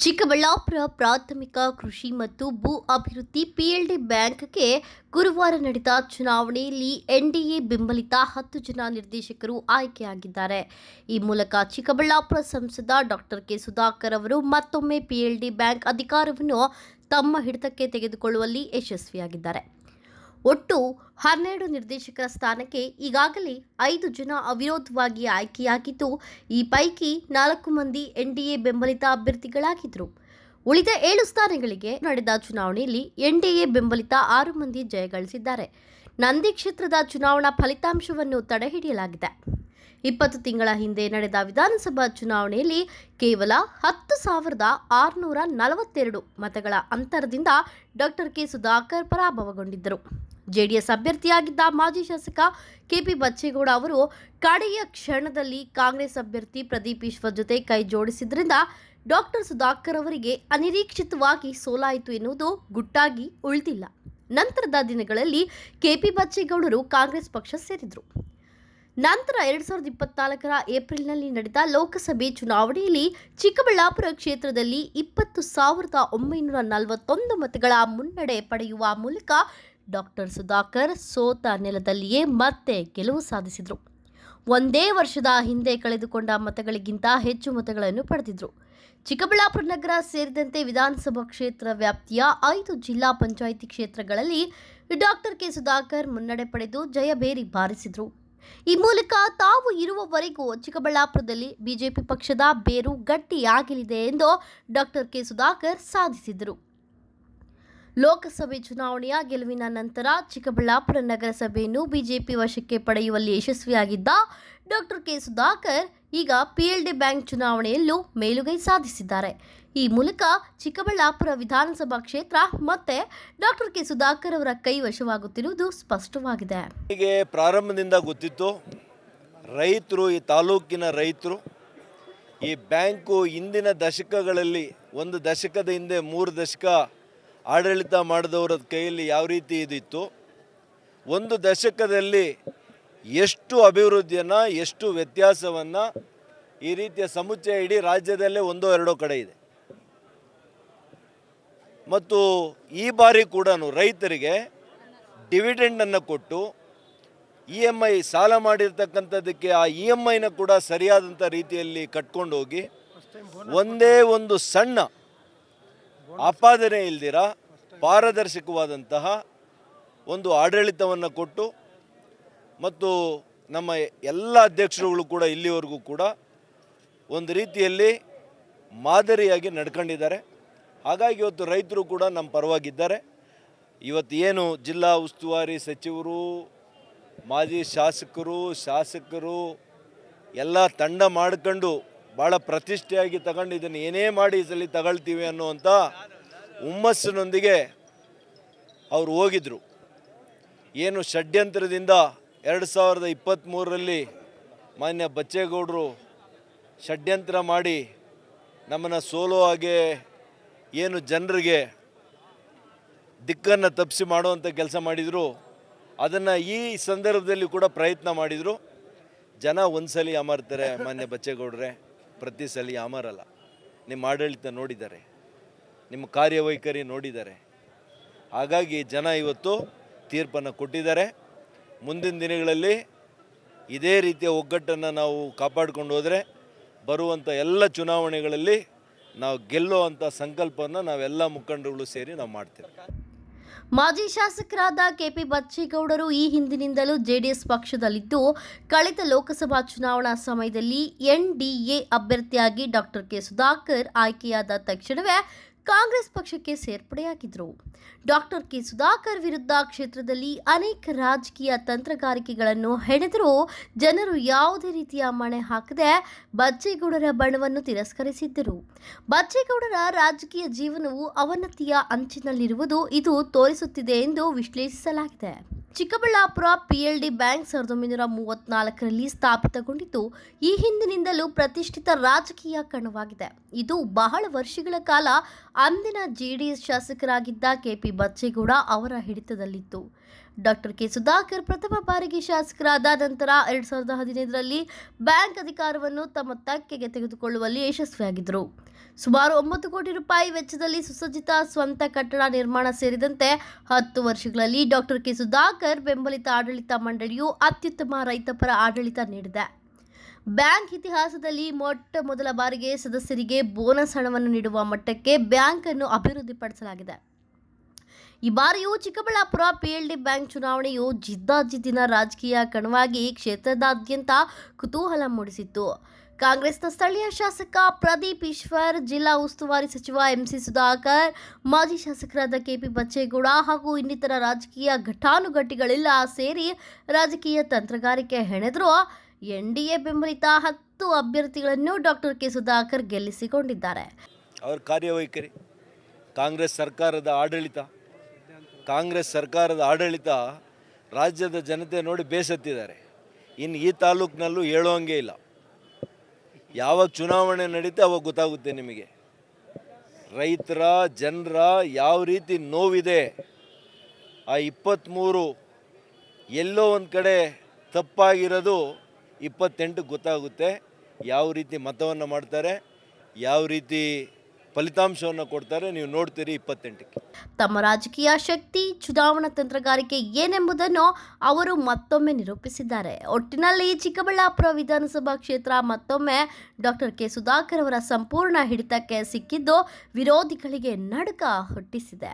ಚಿಕ್ಕಬಳ್ಳಾಪುರ ಪ್ರಾಥಮಿಕ ಕೃಷಿ ಮತ್ತು ಭೂ ಅಭಿವೃದ್ಧಿ ಪಿಎಲ್ಡಿ ಬ್ಯಾಂಕ್ಗೆ ಗುರುವಾರ ನಡೆದ ಚುನಾವಣೆಯಲ್ಲಿ ಎನ್ಡಿಎ ಬೆಂಬಲಿತ 10 ಜನ ನಿರ್ದೇಶಕರು ಆಯ್ಕೆಯಾಗಿದ್ದಾರೆ. ಈ ಮೂಲಕ ಚಿಕ್ಕಬಳ್ಳಾಪುರ ಸಂಸದ ಡಾಕ್ಟರ್ ಕೆ ಸುಧಾಕರ್ ಅವರು ಮತ್ತೊಮ್ಮೆ ಪಿಎಲ್ಡಿ ಬ್ಯಾಂಕ್ ಅಧಿಕಾರವನ್ನು ತಮ್ಮ ಹಿಡಿತಕ್ಕೆ ತೆಗೆದುಕೊಳ್ಳುವಲ್ಲಿ ಯಶಸ್ವಿಯಾಗಿದ್ದಾರೆ. ಒಟ್ಟು 12 ನಿರ್ದೇಶಕರ ಸ್ಥಾನಕ್ಕೆ ಈಗಾಗಲೇ 5 ಜನ ಅವಿರೋಧವಾಗಿ ಆಯ್ಕೆಯಾಗಿದ್ದು, ಈ ಪೈಕಿ 4 ಮಂದಿ ಎನ್ಡಿಎ ಬೆಂಬಲಿತ ಅಭ್ಯರ್ಥಿಗಳಾಗಿದ್ದರು. ಉಳಿದ 7 ಸ್ಥಾನಗಳಿಗೆ ನಡೆದ ಚುನಾವಣೆಯಲ್ಲಿ ಎನ್ಡಿಎ ಬೆಂಬಲಿತ 6 ಮಂದಿ ಜಯಗಳಿಸಿದ್ದಾರೆ. ನಂದಿ ಕ್ಷೇತ್ರದ ಚುನಾವಣಾ ಫಲಿತಾಂಶವನ್ನು ತಡೆಹಿಡಿಯಲಾಗಿದೆ. 20 ತಿಂಗಳ ಹಿಂದೆ ನಡೆದ ವಿಧಾನಸಭಾ ಚುನಾವಣೆಯಲ್ಲಿ ಕೇವಲ 10,642 ಮತಗಳ ಅಂತರದಿಂದ ಡಾಕ್ಟರ್ ಕೆ ಸುಧಾಕರ್ ಪರಾಭವಗೊಂಡಿದ್ದರು. ಜೆಡಿಎಸ್ ಅಭ್ಯರ್ಥಿಯಾಗಿದ್ದ ಮಾಜಿ ಶಾಸಕ ಕೆಪಿ ಬಚ್ಚೇಗೌಡ ಅವರು ಕಡೆಯ ಕ್ಷಣದಲ್ಲಿ ಕಾಂಗ್ರೆಸ್ ಅಭ್ಯರ್ಥಿ ಪ್ರದೀಪ್ ಈಶ್ವರ್ ಜೊತೆ ಕೈ ಜೋಡಿಸಿದ್ರಿಂದ ಡಾಕ್ಟರ್ ಸುಧಾಕರ್ ಅವರಿಗೆ ಅನಿರೀಕ್ಷಿತವಾಗಿ ಸೋಲಾಯಿತು ಎನ್ನುವುದು ಗುಟ್ಟಾಗಿ ಉಳಿದಿಲ್ಲ. ನಂತರದ ದಿನಗಳಲ್ಲಿ ಕೆಪಿ ಬಚ್ಚೇಗೌಡರು ಕಾಂಗ್ರೆಸ್ ಪಕ್ಷ ಸೇರಿದರು. ನಂತರ 2024ರ ಏಪ್ರಿಲ್ನಲ್ಲಿ ನಡೆದ ಲೋಕಸಭೆ ಚುನಾವಣೆಯಲ್ಲಿ ಚಿಕ್ಕಬಳ್ಳಾಪುರ ಕ್ಷೇತ್ರದಲ್ಲಿ 20,941 ಮತಗಳ ಮುನ್ನಡೆ ಪಡೆಯುವ ಮೂಲಕ ಡಾಕ್ಟರ್ ಸುಧಾಕರ್ ಸೋತ ನೆಲದಲ್ಲಿಯೇ ಮತ್ತೆ ಗೆಲುವು ಸಾಧಿಸಿದರು. ಒಂದೇ ವರ್ಷದ ಹಿಂದೆ ಕಳೆದುಕೊಂಡ ಮತಗಳಿಗಿಂತ ಹೆಚ್ಚು ಮತಗಳನ್ನು ಪಡೆದಿದ್ದರು. ಚಿಕ್ಕಬಳ್ಳಾಪುರ ನಗರ ಸೇರಿದಂತೆ ವಿಧಾನಸಭಾ ಕ್ಷೇತ್ರ ವ್ಯಾಪ್ತಿಯ 5 ಜಿಲ್ಲಾ ಪಂಚಾಯಿತಿ ಕ್ಷೇತ್ರಗಳಲ್ಲಿ ಡಾಕ್ಟರ್ ಕೆ ಸುಧಾಕರ್ ಮುನ್ನಡೆ ಪಡೆದು ಜಯಭೇರಿ ಬಾರಿಸಿದರು. ಈ ಮೂಲಕ ತಾವು ಇರುವವರೆಗೂ ಚಿಕ್ಕಬಳ್ಳಾಪುರದಲ್ಲಿ ಬಿಜೆಪಿ ಪಕ್ಷದ ಬೇರು ಗಟ್ಟಿಯಾಗಲಿದೆ ಎಂದು ಡಾಕ್ಟರ್ ಕೆ ಸುಧಾಕರ್ ಸಾಧಿಸಿದರು. ಲೋಕಸಭೆ ಚುನಾವಣೆಯ ಗೆಲುವಿನ ನಂತರ ಚಿಕ್ಕಬಳ್ಳಾಪುರ ನಗರಸಭೆಯನ್ನು ಬಿಜೆಪಿ ವಶಕ್ಕೆ ಪಡೆಯುವಲ್ಲಿ ಯಶಸ್ವಿಯಾಗಿದ್ದ ಡಾಕ್ಟರ್ ಕೆ ಸುಧಾಕರ್ ಈಗ ಪಿಎಲ್ಡಿ ಬ್ಯಾಂಕ್ ಚುನಾವಣೆಯಲ್ಲೂ ಮೇಲುಗೈ ಸಾಧಿಸಿದ್ದಾರೆ. ಈ ಮೂಲಕ ಚಿಕ್ಕಬಳ್ಳಾಪುರ ವಿಧಾನಸಭಾ ಕ್ಷೇತ್ರ ಮತ್ತೆ ಡಾಕ್ಟರ್ ಕೆ ಸುಧಾಕರ್ ಅವರ ಕೈ ವಶವಾಗುತ್ತಿರುವುದು ಸ್ಪಷ್ಟವಾಗಿದೆ. ಹೀಗೆ ಪ್ರಾರಂಭದಿಂದ ಗೊತ್ತಿತ್ತು, ರೈತರು, ಈ ತಾಲೂಕಿನ ರೈತರು ಈ ಬ್ಯಾಂಕು ಹಿಂದಿನ ದಶಕಗಳಲ್ಲಿ, ಒಂದು ದಶಕದ ಹಿಂದೆ 3 ದಶಕ ಆಡಳಿತ ಮಾಡಿದವರ ಕೈಯಲ್ಲಿ ಯಾವ ರೀತಿ ಇದಿತ್ತು, ಒಂದು ದಶಕದಲ್ಲಿ ಎಷ್ಟು ಅಭಿವೃದ್ಧಿಯನ್ನು, ಎಷ್ಟು ವ್ಯತ್ಯಾಸವನ್ನು ಈ ರೀತಿಯ ಸಮುಚ್ಚಯ ಇಡೀ ರಾಜ್ಯದಲ್ಲೇ 1-2 ಕಡೆ ಇದೆ. ಮತ್ತು ಈ ಬಾರಿ ಕೂಡ ರೈತರಿಗೆ ಡಿವಿಡೆಂಡನ್ನು ಕೊಟ್ಟು EMI ಸಾಲ ಮಾಡಿರ್ತಕ್ಕಂಥದ್ದಕ್ಕೆ ಆ EMIನ ಕೂಡ ಸರಿಯಾದಂಥ ರೀತಿಯಲ್ಲಿ ಕಟ್ಕೊಂಡು ಹೋಗಿ ಒಂದೇ ಒಂದು ಸಣ್ಣ ಆಪಾದನೆ ಇಲ್ದಿರ ಪಾರದರ್ಶಕವಾದಂತಹ ಒಂದು ಆಡಳಿತವನ್ನು ಕೊಟ್ಟು, ಮತ್ತು ನಮ್ಮ ಎಲ್ಲ ಅಧ್ಯಕ್ಷರುಗಳು ಕೂಡ ಇಲ್ಲಿವರೆಗೂ ಕೂಡ ಒಂದು ರೀತಿಯಲ್ಲಿ ಮಾದರಿಯಾಗಿ ನಡ್ಕೊಂಡಿದ್ದಾರೆ. ಹಾಗಾಗಿ ಇವತ್ತು ರೈತರು ಕೂಡ ನಮ್ಮ ಪರವಾಗಿದ್ದಾರೆ. ಇವತ್ತು ಏನು ಜಿಲ್ಲಾ ಉಸ್ತುವಾರಿ ಸಚಿವರು, ಮಾಜಿ ಶಾಸಕರು ಎಲ್ಲ ತಂಡ ಮಾಡ್ಕೊಂಡು ಭಾಳ ಪ್ರತಿಷ್ಠೆಯಾಗಿ ತಗೊಂಡು ಇದನ್ನು ಏನೇ ಮಾಡಿ ಈ ಸಲ ತಗೊಳ್ತೀವಿ ಅನ್ನುವಂಥ ಹುಮ್ಮಸ್ಸಿನೊಂದಿಗೆ ಅವರು ಹೋಗಿದ್ರು. ಏನು ಷಡ್ಯಂತ್ರದಿಂದ 2023ರಲ್ಲಿ ಮಾನ್ಯ ಬಚ್ಚೇಗೌಡರು ಷಡ್ಯಂತ್ರ ಮಾಡಿ ನಮ್ಮನ್ನು ಸೋಲೋ ಹಾಗೆ ಏನು ಜನರಿಗೆ ದಿಕ್ಕನ್ನು ತಪ್ಪಿಸಿ ಮಾಡುವಂಥ ಕೆಲಸ ಮಾಡಿದರು. ಅದನ್ನು ಈ ಸಂದರ್ಭದಲ್ಲಿ ಕೂಡ ಪ್ರಯತ್ನ ಮಾಡಿದರು. ಜನ ಒಂದ್ಸಲಿ ಅಮರ್ತಾರೆ ಮಾನ್ಯ ಬಚ್ಚೇಗೌಡ್ರೆ, ಪ್ರತಿ ಸಲ ಅಮರಲ್ಲ. ನಿಮ್ಮ ಆಡಳಿತ ನೋಡಿದ್ದಾರೆ, ನಿಮ್ಮ ಕಾರ್ಯವೈಖರಿ ನೋಡಿದ್ದಾರೆ. ಹಾಗಾಗಿ ಜನ ಇವತ್ತು ತೀರ್ಪನ್ನು ಕೊಟ್ಟಿದ್ದಾರೆ. ಮುಂದಿನ ದಿನಗಳಲ್ಲಿ ಇದೇ ರೀತಿಯ ಒಗ್ಗಟ್ಟನ್ನು ನಾವು ಕಾಪಾಡಿಕೊಂಡು ಹೋದರೆ ಬರುವಂಥ ಎಲ್ಲ ಚುನಾವಣೆಗಳಲ್ಲಿ ನಾವು ಗೆಲ್ಲುವಂಥ ಸಂಕಲ್ಪವನ್ನು ನಾವೆಲ್ಲ ಮುಖಂಡರುಗಳು ಸೇರಿ ನಾವು ಮಾಡ್ತೇವೆ. ಮಾಜಿ ಶಾಸಕರಾದ ಕೆಪಿ ಬಚ್ಚೇಗೌಡರು ಈ ಹಿಂದಿನಿಂದಲೂ ಜೆಡಿಎಸ್ ಪಕ್ಷದಲ್ಲಿದ್ದು, ಕಳೆದ ಲೋಕಸಭಾ ಚುನಾವಣಾ ಸಮಯದಲ್ಲಿ ಎನ್ಡಿಎ ಅಭ್ಯರ್ಥಿಯಾಗಿ ಡಾಕ್ಟರ್ ಕೆ ಸುಧಾಕರ್ ಆಯ್ಕೆಯಾದ ತಕ್ಷಣವೇ ಕಾಂಗ್ರೆಸ್ ಪಕ್ಷಕ್ಕೆ ಸೇರ್ಪಡೆಯಾಗಿದ್ದರು. ಡಾಕ್ಟರ್ ಕೆ ಸುಧಾಕರ್ ವಿರುದ್ಧ ಕ್ಷೇತ್ರದಲ್ಲಿ ಅನೇಕ ರಾಜಕೀಯ ತಂತ್ರಗಾರಿಕೆಗಳನ್ನು ಹೆಣೆದರೂ ಜನರು ಯಾವುದೇ ರೀತಿಯ ಮಣೆ ಹಾಕದೆ ಬಚ್ಚೇಗೌಡರ ಬಣವನ್ನು ತಿರಸ್ಕರಿಸಿದ್ದರು. ಬಚ್ಚೇಗೌಡರ ರಾಜಕೀಯ ಜೀವನವು ಅವನತಿಯ ಅಂಚಿನಲ್ಲಿರುವುದು ಇದು ತೋರಿಸುತ್ತಿದೆ ಎಂದು ವಿಶ್ಲೇಷಿಸಲಾಗಿದೆ. ಚಿಕ್ಕಬಳ್ಳಾಪುರ ಪಿಎಲ್ಡಿ ಬ್ಯಾಂಕ್ 1934ರಲ್ಲಿ ಸ್ಥಾಪಿತಗೊಂಡಿದ್ದು, ಈ ಹಿಂದಿನಿಂದಲೂ ಪ್ರತಿಷ್ಠಿತ ರಾಜಕೀಯ ಕಣವಾಗಿದೆ. ಇದು ಬಹಳ ವರ್ಷಗಳ ಕಾಲ ಅಂದಿನ ಜೆಡಿಎಸ್ ಶಾಸಕರಾಗಿದ್ದ ಕೆಪಿ ಬಚ್ಚೇಗೌಡ ಅವರ ಹಿಡಿತದಲ್ಲಿತ್ತು. ಡಾಕ್ಟರ್ ಕೆ ಸುಧಾಕರ್ ಪ್ರಥಮ ಬಾರಿಗೆ ಶಾಸಕರಾದ ನಂತರ 2015ರಲ್ಲಿ ಬ್ಯಾಂಕ್ ಅಧಿಕಾರವನ್ನು ತಮ್ಮ ತೆಕ್ಕೆಗೆ ತೆಗೆದುಕೊಳ್ಳುವಲ್ಲಿ ಯಶಸ್ವಿಯಾಗಿದ್ದರು. ಸುಮಾರು 9 ಕೋಟಿ ರೂಪಾಯಿ ವೆಚ್ಚದಲ್ಲಿ ಸುಸಜ್ಜಿತ ಸ್ವಂತ ಕಟ್ಟಡ ನಿರ್ಮಾಣ ಸೇರಿದಂತೆ 10 ವರ್ಷಗಳಲ್ಲಿ ಡಾಕ್ಟರ್ ಕೆ ಸುಧಾಕರ್ ಬೆಂಬಲಿತ ಆಡಳಿತ ಮಂಡಳಿಯು ಅತ್ಯುತ್ತಮ ರೈತಪರ ಆಡಳಿತ ನೀಡಿದೆ. ಬ್ಯಾಂಕ್ ಇತಿಹಾಸದಲ್ಲಿ ಮೊಟ್ಟ ಮೊದಲ ಬಾರಿಗೆ ಸದಸ್ಯರಿಗೆ ಬೋನಸ್ ಹಣವನ್ನು ನೀಡುವ ಮಟ್ಟಕ್ಕೆ ಬ್ಯಾಂಕ್ ಅನ್ನು ಅಭಿವೃದ್ಧಿಪಡಿಸಲಾಗಿದೆ. ಈ ಬಾರಿಯೂ ಚಿಕ್ಕಬಳ್ಳಾಪುರ PLD ಬ್ಯಾಂಕ್ ಚುನಾವಣೆಯು ಜಿದ್ದಾಜಿದ್ದಿನ ರಾಜಕೀಯ ಕಣವಾಗಿ ಕ್ಷೇತ್ರದಾದ್ಯಂತ ಕುತೂಹಲ ಮೂಡಿಸಿತ್ತು. ಕಾಂಗ್ರೆಸ್ನ ಸ್ಥಳೀಯ ಶಾಸಕ ಪ್ರದೀಪ್ ಈಶ್ವರ್, ಜಿಲ್ಲಾ ಉಸ್ತುವಾರಿ ಸಚಿವ MC ಸುಧಾಕರ್, ಮಾಜಿ ಶಾಸಕರಾದ KP ಬಚ್ಚೇಗೌಡ ಹಾಗೂ ಇನ್ನಿತರ ರಾಜಕೀಯ ಘಟಾನುಘಟಿಗಳೆಲ್ಲ ಸೇರಿ ರಾಜಕೀಯ ತಂತ್ರಗಾರಿಕೆ ಹೆಣೆದ್ರು NDA ಬೆಂಬಲಿತ 10 ಅಭ್ಯರ್ಥಿಗಳನ್ನು ಡಾಕ್ಟರ್ ಕೆ ಸುಧಾಕರ್ ಗೆಲ್ಲಿಸಿಕೊಂಡಿದ್ದಾರೆ. ಅವ್ರ ಕಾರ್ಯವೈಖರಿ, ಕಾಂಗ್ರೆಸ್ ಸರ್ಕಾರದ ಆಡಳಿತ ರಾಜ್ಯದ ಜನತೆ ನೋಡಿ ಬೇಸತ್ತಿದ್ದಾರೆ. ಇನ್ನು ಈ ತಾಲೂಕಿನಲ್ಲೂ ಹೇಳೋಂಗೆ ಇಲ್ಲ. ಯಾವಾಗ ಚುನಾವಣೆ ನಡೀತೆ ಅವಾಗ ಗೊತ್ತಾಗುತ್ತೆ ನಿಮಗೆ ರೈತರ ಜನರ ಯಾವ ರೀತಿ ನೋವಿದೆ. ಆ 23 ಎಲ್ಲೋ ಒಂದು ಕಡೆ ತಪ್ಪಾಗಿರೋದು 28 ಗೊತ್ತಾಗುತ್ತೆ. ಯಾವ ರೀತಿ ಮತವನ್ನು ಮಾಡ್ತಾರೆ, ಯಾವ ರೀತಿ ಫಲಿತಾಂಶವನ್ನು ಕೊಡ್ತಾರೆ, ನೀವು ನೋಡ್ತೀರಿ 28ಕ್ಕೆ. ತಮ್ಮ ರಾಜಕೀಯ ಶಕ್ತಿ, ಚುನಾವಣಾ ತಂತ್ರಗಾರಿಕೆ ಏನೆಂಬುದನ್ನು ಅವರು ಮತ್ತೊಮ್ಮೆ ನಿರೂಪಿಸಿದ್ದಾರೆ. ಒಟ್ಟಿನಲ್ಲಿ ಚಿಕ್ಕಬಳ್ಳಾಪುರ ವಿಧಾನಸಭಾ ಕ್ಷೇತ್ರ ಮತ್ತೊಮ್ಮೆ ಡಾಕ್ಟರ್ ಕೆ ಸುಧಾಕರ್ ಅವರ ಸಂಪೂರ್ಣ ಹಿಡಿತಕ್ಕೆ ಸಿಕ್ಕಿದ್ದು ವಿರೋಧಿಗಳಿಗೆ ನಡುಕ ಹುಟ್ಟಿಸಿದೆ.